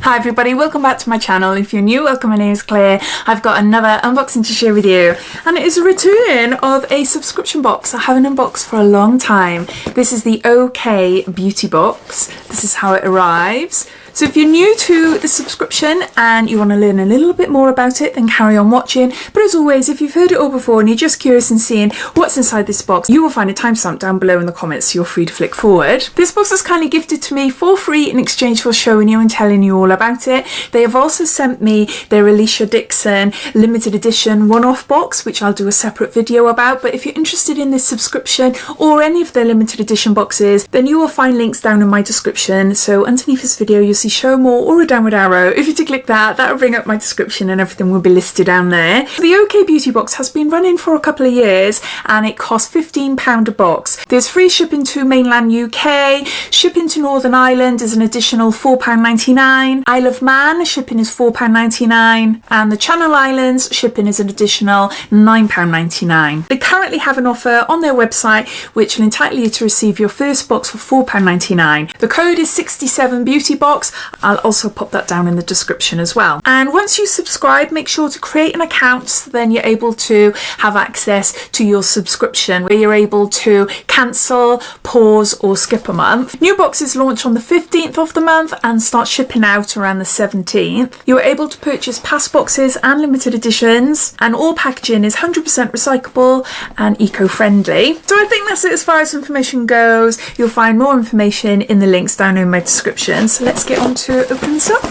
Hi everybody, welcome back to my channel. If you're new, welcome, my name is Claire. I've got another unboxing to share with you, and it is a return of a subscription box I haven't unboxed for a long time. This is the OK Beauty box. This is how it arrives. So if you're new to the subscription and you want to learn a little bit more about it, then carry on watching. But as always, if you've heard it all before and you're just curious and seeing what's inside this box, you will find a timestamp down below in the comments, so you're free to flick forward. This box was kindly gifted to me for free in exchange for showing you and telling you all about it. They have also sent me their Alicia Dixon limited edition one-off box, which I'll do a separate video about. But if you're interested in this subscription or any of their limited edition boxes, then you will find links down in my description. So underneath this video, you'll see show more or a downward arrow. If you to click that, that'll bring up my description and everything will be listed down there. The OK Beauty box has been running for a couple of years and it costs £15 a box. There's free shipping to mainland UK, shipping to Northern Ireland is an additional £4.99, Isle of Man shipping is £4.99, and the Channel Islands shipping is an additional £9.99. They currently have an offer on their website which will entitle you to receive your first box for £4.99. The code is 67beautybox. I'll also pop that down in the description as well. And once you subscribe, make sure to create an account, so then you're able to have access to your subscription where you're able to cancel, pause or skip a month. New boxes launch on the 15th of the month and start shipping out around the 17th. You're able to purchase past boxes and limited editions, and all packaging is 100% recyclable and eco-friendly. So I think that's it as far as information goes. You'll find more information in the links down in my description. So let's get on to open this up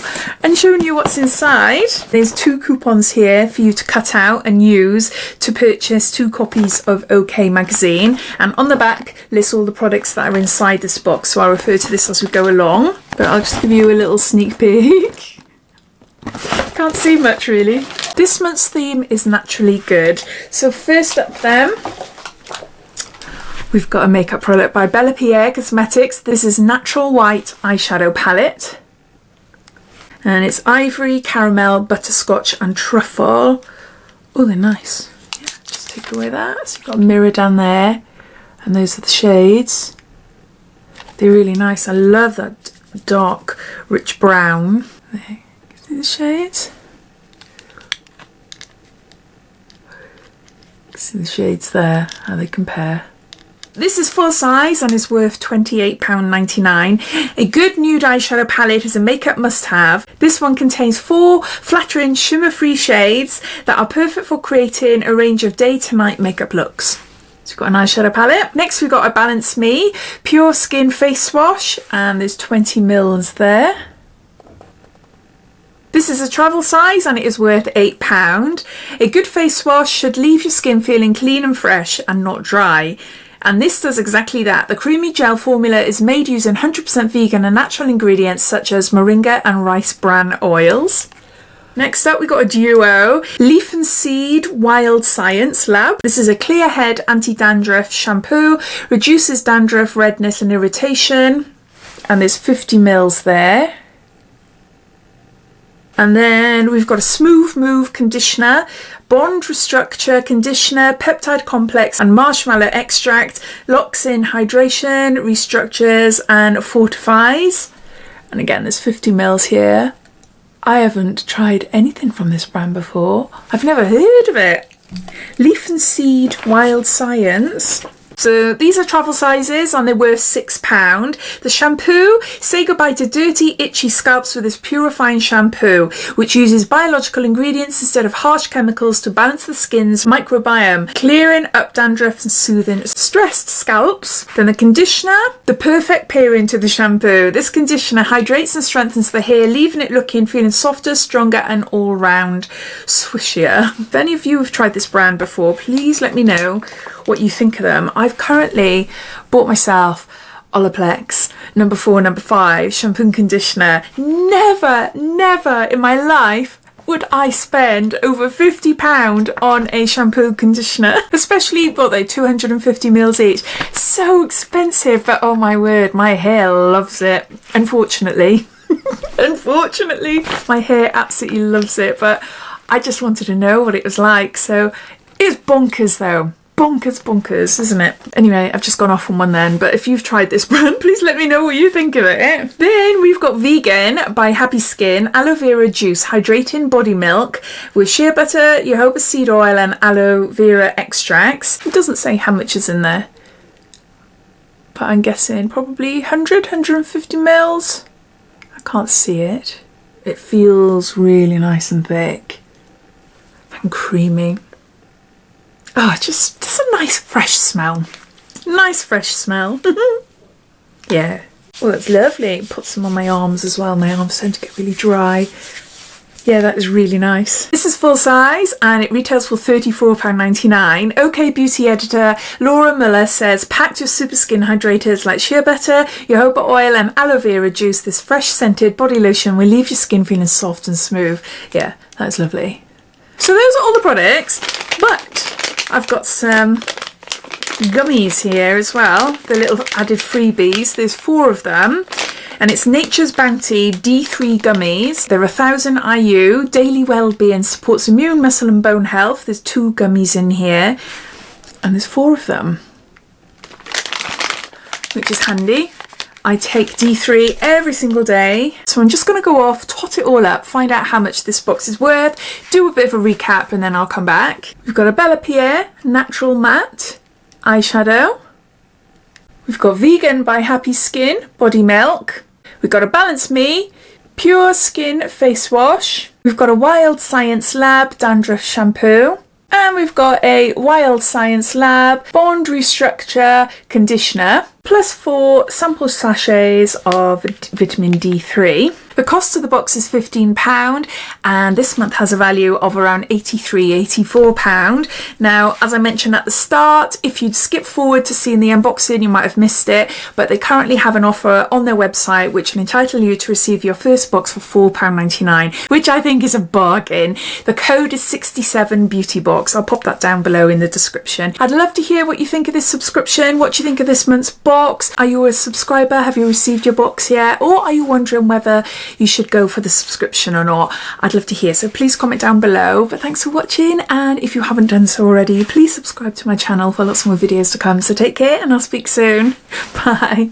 and showing you what's inside. There's 2 coupons here for you to cut out and use to purchase 2 copies of OK magazine, and on the back lists all the products that are inside this box, so I'll refer to this as we go along, but I'll just give you a little sneak peek. Can't see much really. This month's theme is naturally good. So first up then, we've got a makeup product by Bella Pierre Cosmetics. This is Natural White Eyeshadow Palette. And it's ivory, caramel, butterscotch and truffle. Oh, they're nice. Yeah, just take away that. So you've got a mirror down there. And those are the shades. They're really nice. I love that dark, rich brown. There, you see the shades? See the shades there, how they compare. This is full size and is worth £28.99. A good nude eyeshadow palette is a makeup must-have. This one contains 4 flattering shimmer-free shades that are perfect for creating a range of day to night makeup looks. So we've got an eyeshadow palette. Next we've got a Balance Me Pure Skin Face Wash, and there's 20 mils there. This is a travel size and it is worth £8. A good face wash should leave your skin feeling clean and fresh and not dry. And this does exactly that. The creamy gel formula is made using 100% vegan and natural ingredients such as moringa and rice bran oils. Next up we got a duo, Leaf and Seed Wild Science Lab. This is a clear head anti-dandruff shampoo, reduces dandruff, redness and irritation. And there's 50 mils there. And then we've got a Smooth Move Conditioner, Bond Restructure Conditioner, Peptide Complex and Marshmallow Extract. Locks in hydration, restructures and fortifies. And again, there's 50 mils here. I haven't tried anything from this brand before. I've never heard of it. Leaf and Seed Wild Science. So these are travel sizes and they're worth £6. The shampoo, say goodbye to dirty, itchy scalps with this purifying shampoo, which uses biological ingredients instead of harsh chemicals to balance the skin's microbiome, clearing up dandruff and soothing stressed scalps. Then the conditioner, the perfect pairing to the shampoo. This conditioner hydrates and strengthens the hair, leaving it feeling softer, stronger and all round swishier. If any of you have tried this brand before, please let me know what you think of them. I've currently bought myself Olaplex number 4, number 5 shampoo and conditioner. Never in my life would I spend over £50 on a shampoo and conditioner, especially what they 250 mils each. So expensive, but oh my word, my hair loves it. Unfortunately, my hair absolutely loves it, but I just wanted to know what it was like. So it's bonkers though. bonkers, isn't it? Anyway, I've just gone off on one then, but if you've tried this brand, please let me know what you think of it. Then we've got Vegan by Happy Skin aloe vera juice hydrating body milk with shea butter, jojoba seed oil and aloe vera extracts. It doesn't say how much is in there, but I'm guessing probably 150 mils. I can't see it. It feels really nice and thick and creamy. Oh, just a nice fresh smell. Nice fresh smell. Yeah. Oh, that's lovely. Put some on my arms as well. My arms tend to get really dry. Yeah, that is really nice. This is full size and it retails for £34.99. OK Beauty editor Laura Muller says, packed with super skin hydrators like shea butter, jojoba oil and aloe vera juice, this fresh scented body lotion will leave your skin feeling soft and smooth. Yeah, that's lovely. So those are all the products, but I've got some gummies here as well, the little added freebies. There's 4 of them, and it's Nature's Bounty D3 gummies. They're 1000 IU, daily well-being, supports immune, muscle and bone health. There's 2 gummies in here, and there's 4 of them, which is handy. I take D3 every single day, so I'm just going to go off, tot it all up, find out how much this box is worth, do a bit of a recap, and then I'll come back. We've got a Bella Pierre Natural Matte eyeshadow. We've got Vegan by Happy Skin Body Milk. We've got a Balance Me Pure Skin Face Wash. We've got a Wild Science Lab Dandruff Shampoo. And we've got a Wild Science Lab Bond Restructure Conditioner, plus 4 sample sachets of vitamin D3. The cost of the box is £15 and this month has a value of around £84. Now, as I mentioned at the start, if you'd skip forward to seeing the unboxing, you might have missed it, but they currently have an offer on their website which will entitle you to receive your first box for £4.99, which I think is a bargain. The code is 67BeautyBox. I'll pop that down below in the description. I'd love to hear what you think of this subscription. What do you think of this month's box? Are you a subscriber? Have you received your box yet? Or are you wondering whether you should go for the subscription or not? I'd love to hear, so please comment down below. But thanks for watching, and if you haven't done so already, please subscribe to my channel for lots more videos to come. So take care and I'll speak soon. Bye.